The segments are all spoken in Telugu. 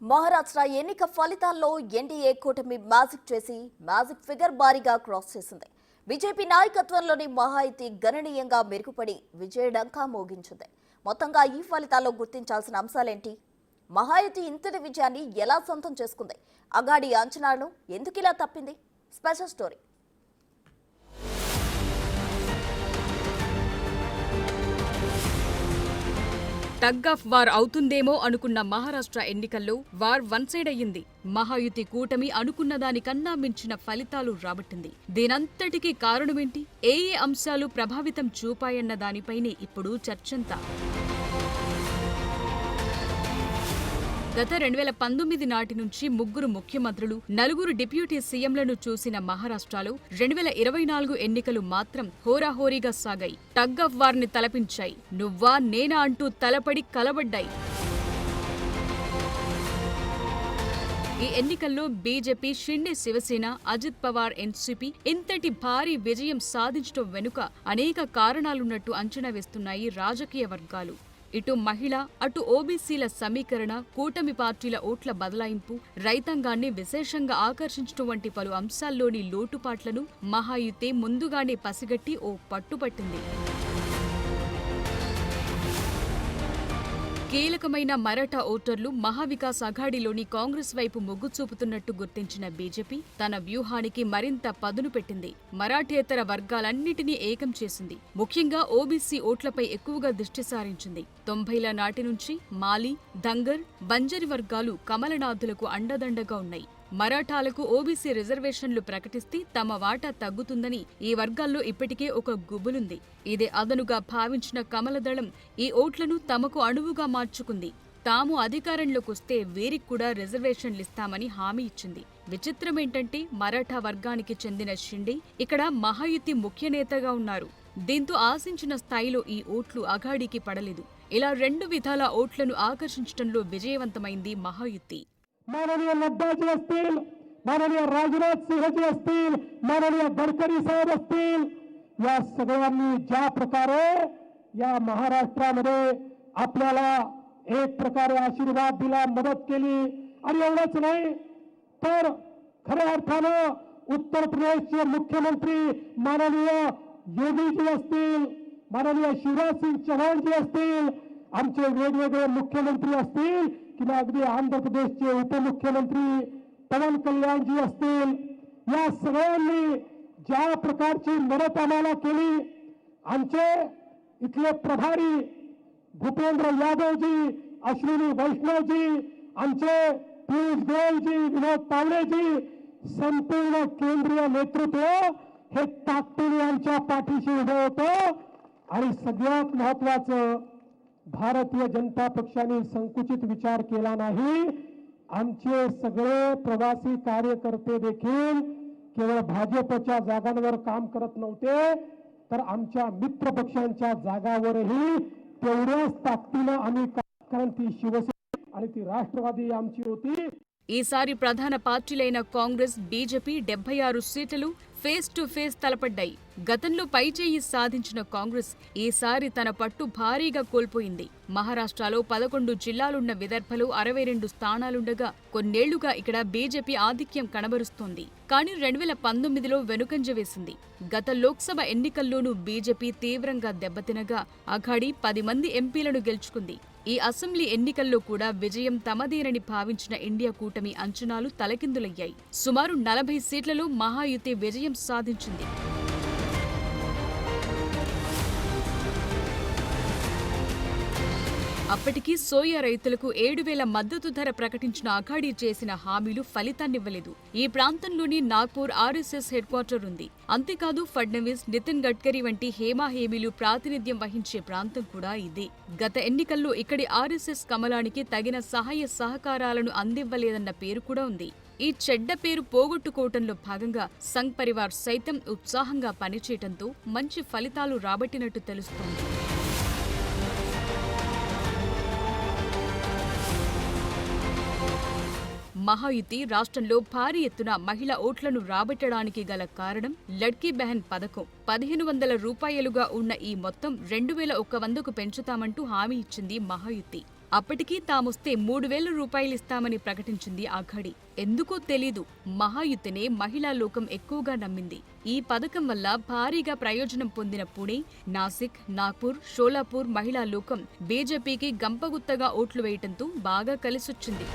మహారాష్ట్ర ఎన్నిక ఫలితాల్లో ఎన్డీఏ కూటమి మ్యాజిక్ ఫిగర్ భారీగా క్రాస్ చేసింది. బీజేపీ నాయకత్వంలోని మహాయుతి గణనీయంగా మెరుగుపడి విజయడంకా మోగించింది. మొత్తంగా ఈ ఫలితాల్లో గుర్తించాల్సిన అంశాలేంటి? మహాయుతి ఇంతటి విజయాన్ని ఎలా సొంతం చేసుకుంది? అగాడి అంచనాలను ఎందుకిలా తప్పింది? Special story. Tug of war అవుతుందేమో అనుకున్న మహారాష్ట్ర ఎన్నికల్లో వార్ వన్ సైడ్ అయ్యింది. మహాయుతి కూటమి అనుకున్న దానికన్నా మించిన ఫలితాలు రాబట్టింది. దీనంతటికీ కారణమేంటి? ఏ అంశాలు ప్రభావితం చూపాయన్న దానిపైనే ఇప్పుడు చర్చంతా. గత 2019 నాటి నుంచి ముగ్గురు ముఖ్యమంత్రులు, నలుగురు డిప్యూటీ సీఎంలను చూసిన మహారాష్ట్రలో 2024 ఎన్నికలు మాత్రం హోరాహోరీగా సాగాయి. టగ్ ఆఫ్ వార్ ని తలపించాయి. నువ్వా నేనా అంటూ తలపడి కలబడ్డాయి. ఈ ఎన్నికల్లో బీజేపీ, షిండే శివసేన, అజిత్ పవార్ ఎన్సీపీ ఇంతటి భారీ విజయం సాధించడం వెనుక అనేక కారణాలున్నట్టు అంచనా వేస్తున్నాయి రాజకీయ వర్గాలు. ఇటు మహిళ, అటు ఓబీసీల సమీకరణ, కూటమి పార్టీల ఓట్ల బదలాయింపు, రైతాంగాన్ని విశేషంగా ఆకర్షించడం వంటి పలు అంశాల్లోని లోటుపాట్లను మహాయుతి ముందుగానే పసిగట్టి ఓ పట్టుపట్టింది. కీలకమైన మరాఠా ఓటర్లు మహావికాస్ అఘాడీలోని కాంగ్రెస్ వైపు మొగ్గు చూపుతున్నట్టు గుర్తించిన బీజేపీ తన వ్యూహానికి మరింత పదును పెట్టింది. మరాఠేతర వర్గాలన్నిటినీ ఏకం చేసింది. ముఖ్యంగా ఓబీసీ ఓట్లపై ఎక్కువగా దృష్టి సారించింది. 90ల నాటి నుంచి మాలీ, దంగర్, బంజరి వర్గాలు కమలనాథులకు అండదండగా ఉన్నాయి. మరాఠాలకు ఓబీసీ రిజర్వేషన్లు ప్రకటిస్తే తమ వాటా తగ్గుతుందని ఈ వర్గాల్లో ఇప్పటికే ఒక గుబులుంది. ఇదే అదనుగా భావించిన కమలదళం ఈ ఓట్లను తమకు అణువుగా మార్చుకుంది. తాము అధికారంలోకొస్తే వీరికి కూడా రిజర్వేషన్లిస్తామని హామీ ఇచ్చింది. విచిత్రమేంటంటే మరాఠా వర్గానికి చెందిన షిండే ఇక్కడ మహాయుతి ముఖ్య నేతగా ఉన్నారు. దీంతో ఆశించిన స్థాయిలో ఈ ఓట్లు అఘాడీకి పడలేదు. ఇలా రెండు విధాల ఓట్లను ఆకర్షించడంలో విజయవంతమైంది మహాయుతి. माननीय नड्डा जी असतील, माननीय राजनाथ सिंह जी असतील, माननीय गडकरी साहेब असतील, या सगळ्यांनी ज्या प्रकारे या महाराष्ट्रामध्ये आपल्याला एक प्रकारे आशीर्वाद दिला, मदत केली आणि एवढंच नाही तर खऱ्या अर्थानं उत्तर प्रदेशचे मुख्यमंत्री माननीय योगी जी असतील, माननीय शिवराज सिंग चौहान जी असतील, आमचे वेगवेगळे मुख्यमंत्री असतील किंवा अगदी आंध्र प्रदेशचे उपमुख्यमंत्री पवन कल्याण जी असतील, या सगळ्यांनी ज्या प्रकारची मदत आम्हाला केली, आमचे इथले प्रभारी भूपेंद्र यादव जी, अश्विनी वैष्णव जी, आमचे पीयूष गोयल जी, विनोद तावडे जी, संपूर्ण केंद्रीय नेतृत्व हे ताकदीने आमच्या पाठीशी उभं होतं. आणि सगळ्यात महत्वाचं, भारतीय जनता पक्षाने संकुचित विचार केला नाही. आमचे सगळे प्रवासी कार्यकर्ते देखील केवळ भाजपच्या जागांवर काम करत नव्हते, तर आमच्या मित्र पक्षांच्या जागावरही तेवढ्याच ताकदीने आम्ही, कारण ती शिवसेना आणि ती राष्ट्रवादी आमची होती. ఈసారి ప్రధాన పార్టీలైన కాంగ్రెస్, బీజేపీ 76 సీట్లు ఫేస్ టు ఫేస్ తలపడ్డాయి. గతంలో పైచేయి సాధించిన కాంగ్రెస్ ఈసారి తన పట్టు భారీగా కోల్పోయింది. మహారాష్ట్రలో 11 జిల్లాలున్న విదర్భలో 62 స్థానాలుండగా కొన్నేళ్లుగా ఇక్కడ బీజేపీ ఆధిక్యం కనబరుస్తోంది. కానీ 2019లో వెనుకంజ వేసింది. గత లోక్సభ ఎన్నికల్లోనూ బీజేపీ తీవ్రంగా దెబ్బతినగా అఘాడీ 10 మంది ఎంపీలను గెలుచుకుంది. ఈ అసెంబ్లీ ఎన్నికల్లో కూడా విజయం తమదేనని భావించిన ఇండియా కూటమి అంచనాలు తలకిందులయ్యాయి. సుమారు 40 సీట్లలో మహాయుతి విజయం సాధించింది. అప్పటికీ సోయా రైతులకు 7,000 మద్దతు ధర ప్రకటించిన అఘాడీ చేసిన హామీలు ఫలితాన్నివ్వలేదు. ఈ ప్రాంతంలోని నాగ్పూర్ ఆర్ఎస్ఎస్ హెడ్ క్వార్టర్ ఉంది. అంతేకాదు ఫడ్నవీస్, నితిన్ గడ్కరీ వంటి హేమాహేమీలు ప్రాతినిధ్యం వహించే ప్రాంతం కూడా ఇదే. గత ఎన్నికల్లో ఇక్కడి ఆర్ఎస్ఎస్ కమలానికి తగిన సహాయ సహకారాలను అందివ్వలేదన్న పేరు కూడా ఉంది. ఈ చెడ్డ పేరు పోగొట్టుకోవటంలో భాగంగా సంఘ్ పరివార్ సైతం ఉత్సాహంగా పనిచేయటంతో మంచి ఫలితాలు రాబట్టినట్టు తెలుస్తోంది. మహాయుతి రాష్ట్రంలో భారీ ఎత్తున మహిళా ఓట్లను రాబట్టడానికి గల కారణం లడ్కీ బెహన్ పథకం. 1,500 రూపాయలుగా ఉన్న ఈ మొత్తం 2,100కు పెంచుతామంటూ హామీ ఇచ్చింది మహాయుతి. అప్పటికీ తామొస్తే 3,000 రూపాయలు ఇస్తామని ప్రకటించింది అఘాడీ. ఎందుకో తెలీదు, మహాయుతినే మహిళా లోకం ఎక్కువగా నమ్మింది. ఈ పథకం వల్ల భారీగా ప్రయోజనం పొందిన పుణె, నాసిక్, నాగ్పూర్, షోలాపూర్ మహిళా లోకం బీజేపీకి గంపగుత్తగా ఓట్లు వేయటంతో బాగా కలిసొచ్చింది.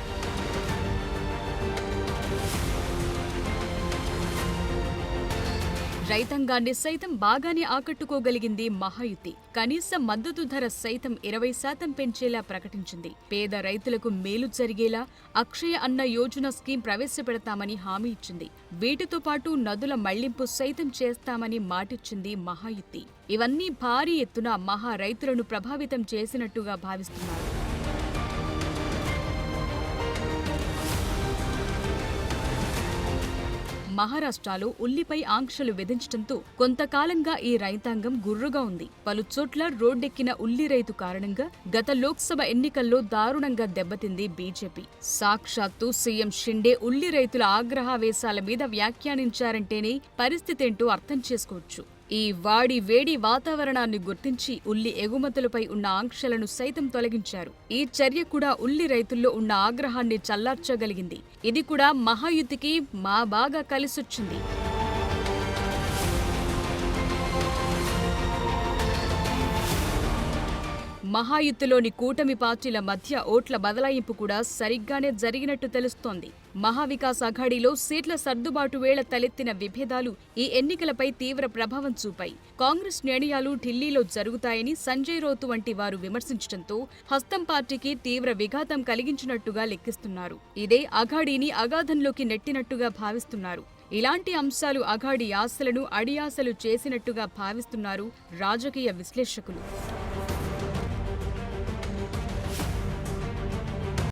రైతాంగాన్ని సైతం బాగానే ఆకట్టుకోగలిగింది మహాయుతి. కనీస మద్దతు ధర సైతం 20% పెంచేలా ప్రకటించింది. పేద రైతులకు మేలు జరిగేలా అక్షయ అన్న యోజన స్కీమ్ ప్రవేశపెడతామని హామీ ఇచ్చింది. వీటితో పాటు నదుల మళ్లింపు సైతం చేస్తామని మాటిచ్చింది మహాయుతి. ఇవన్నీ భారీ ఎత్తున మహా రైతులను ప్రభావితం చేసినట్టుగా భావిస్తున్నారు. మహారాష్ట్రలో ఉల్లిపై ఆంక్షలు విధించడంతో కొంతకాలంగా ఈ రైతాంగం గుర్రుగా ఉంది. పలుచోట్ల రోడ్డెక్కిన ఉల్లి రైతు కారణంగా గత లోక్సభ ఎన్నికల్లో దారుణంగా దెబ్బతింది బీజేపీ. సాక్షాత్తు సీఎం షిండే ఉల్లి రైతుల ఆగ్రహావేశాల మీద వ్యాఖ్యానించారంటేనే పరిస్థితేంటో అర్థం చేసుకోవచ్చు. ఈ వేడి వాతావరణాన్ని గుర్తించి ఉల్లి ఎగుమతులపై ఉన్న ఆంక్షలను సైతం తొలగించారు. ఈ చర్య కూడా ఉల్లి రైతుల్లో ఉన్న ఆగ్రహాన్ని చల్లార్చగలిగింది. ఇది కూడా మహాయుతికి బాగా కలిసొచ్చింది. మహాయుతిలోని కూటమి పార్టీల మధ్య ఓట్ల బదలాయింపు కూడా సరిగ్గానే జరిగినట్టు తెలుస్తోంది. మహావికాస్ అఘాడీలో సీట్ల సర్దుబాటు వేళ తలెత్తిన విభేదాలు ఈ ఎన్నికలపై తీవ్ర ప్రభావం చూపాయి. కాంగ్రెస్ నిర్ణయాలు ఢిల్లీలో జరుగుతాయని సంజయ్ రౌత్ వంటి వారు విమర్శించడంతో హస్తం పార్టీకి తీవ్ర విఘాతం కలిగించినట్టుగా లెక్కిస్తున్నారు. ఇదే అఘాడీని అగాధంలోకి నెట్టినట్టుగా భావిస్తున్నారు. ఇలాంటి అంశాలు అఘాడీ ఆశలను అడియాసలు చేసినట్టుగా భావిస్తున్నారు రాజకీయ విశ్లేషకులు.